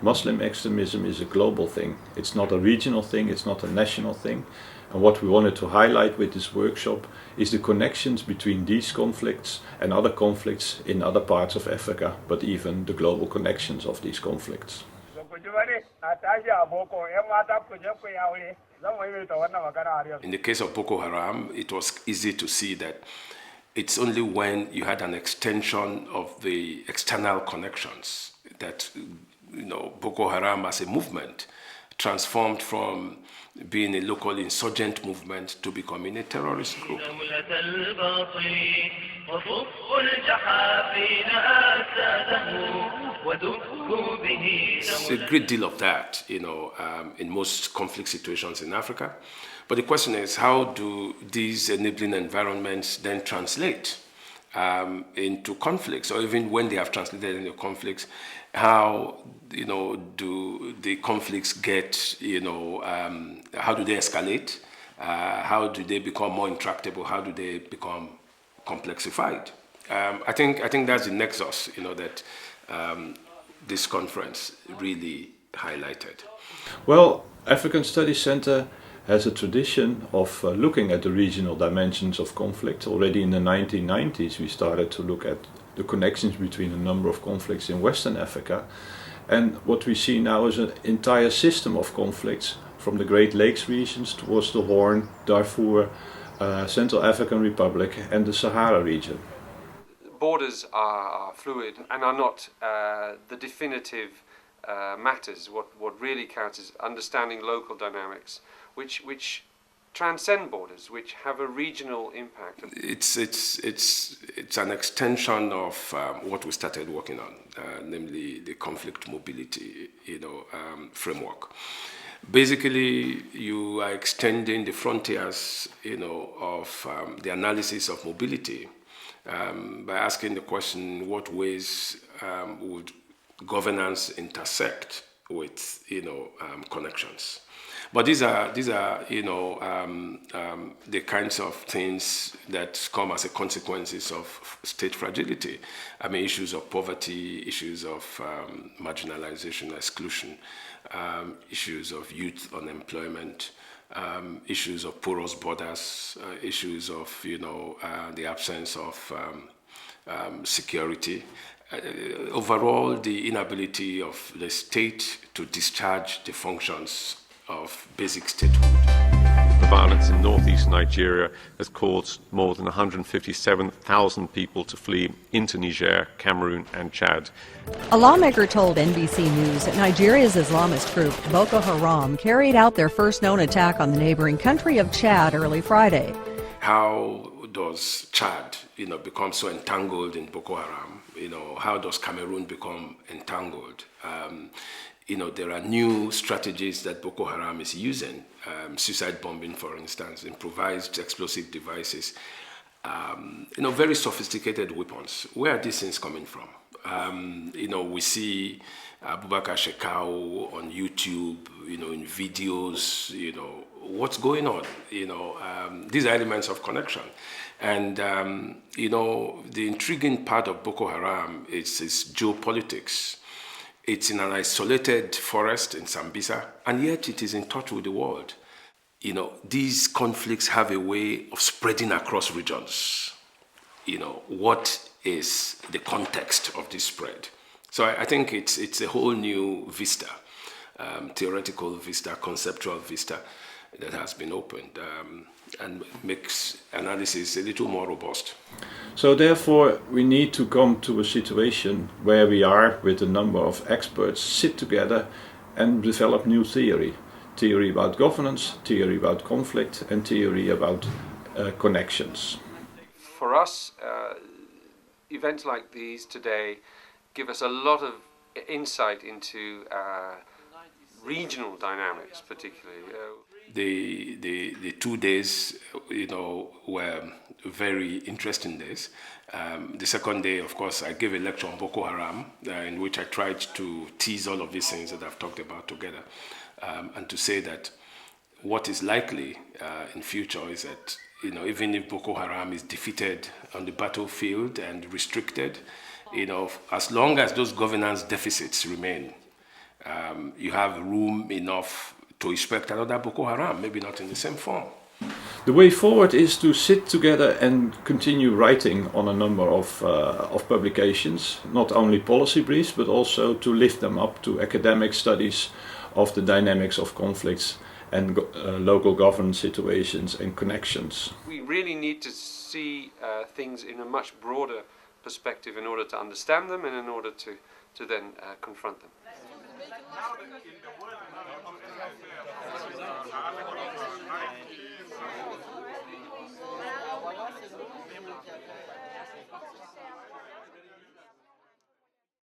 Muslim extremism is a global thing. It's not a regional thing, it's not a national thing. And what we wanted to highlight with this workshop is the connections between these conflicts and other conflicts in other parts of Africa, but even the global connections of these conflicts. In the case of Boko Haram, it was easy to see that it's only when you had an extension of the external connections that Boko Haram as a movement transformed from being a local insurgent movement to becoming a terrorist group. It's a great deal of that, in most conflict situations in Africa. But the question is, how do these enabling environments then translate into conflicts, or even when they have translated into conflicts, how do the conflicts get, how do they escalate? How do they become more intractable? How do they become complexified? I think that's the nexus, that this conference really highlighted. Well, African Studies Center has a tradition of looking at the regional dimensions of conflict. Already in the 1990s, we started to look at the connections between a number of conflicts in Western Africa. And what we see now is an entire system of conflicts from the Great Lakes regions towards the Horn, Darfur, Central African Republic and the Sahara region. Borders are fluid and are not the definitive matters. What really counts is understanding local dynamics, which transcend borders, which have a regional impact. It's an extension of what we started working on, namely the conflict mobility, framework. Basically, you are extending the frontiers, of the analysis of mobility by asking the question: what ways would governance intersect with, connections? But these are the kinds of things that come as a consequences of state fragility. I mean, issues of poverty, issues of marginalization, exclusion, issues of youth unemployment, issues of porous borders, issues of the absence of security. Overall, the inability of the state to discharge the functions of basic statehood. The violence in northeast Nigeria has caused more than 157,000 people to flee into Niger, Cameroon and Chad. A lawmaker told NBC News that Nigeria's Islamist group, Boko Haram, carried out their first known attack on the neighboring country of Chad early Friday. How does Chad, become so entangled in Boko Haram? How does Cameroon become entangled? There are new strategies that Boko Haram is using, suicide bombing, for instance, improvised explosive devices, very sophisticated weapons. Where are these things coming from? We see Abubakar Shekau on YouTube, in videos, what's going on? These are elements of connection. And, the intriguing part of Boko Haram is its geopolitics. It's in an isolated forest in Sambisa, and yet it is in touch with the world. These conflicts have a way of spreading across regions. What is the context of this spread? So I think it's a whole new vista, theoretical vista, conceptual vista that has been opened and makes analysis a little more robust. So therefore, we need to come to a situation where we are, with a number of experts, sit together and develop new theory. Theory about governance, theory about conflict, and theory about connections. For us, events like these today give us a lot of insight into regional dynamics, particularly. The 2 days, were very interesting days. The second day, of course, I gave a lecture on Boko Haram, in which I tried to tease all of these things that I've talked about together, and to say that what is likely in future is that, even if Boko Haram is defeated on the battlefield and restricted, As long as those governance deficits remain, you have room enough to expect another Boko Haram, maybe not in the same form. The way forward is to sit together and continue writing on a number of publications, not only policy briefs, but also to lift them up to academic studies of the dynamics of conflicts and local governance situations and connections. We really need to see things in a much broader perspective in order to understand them and in order to then confront them.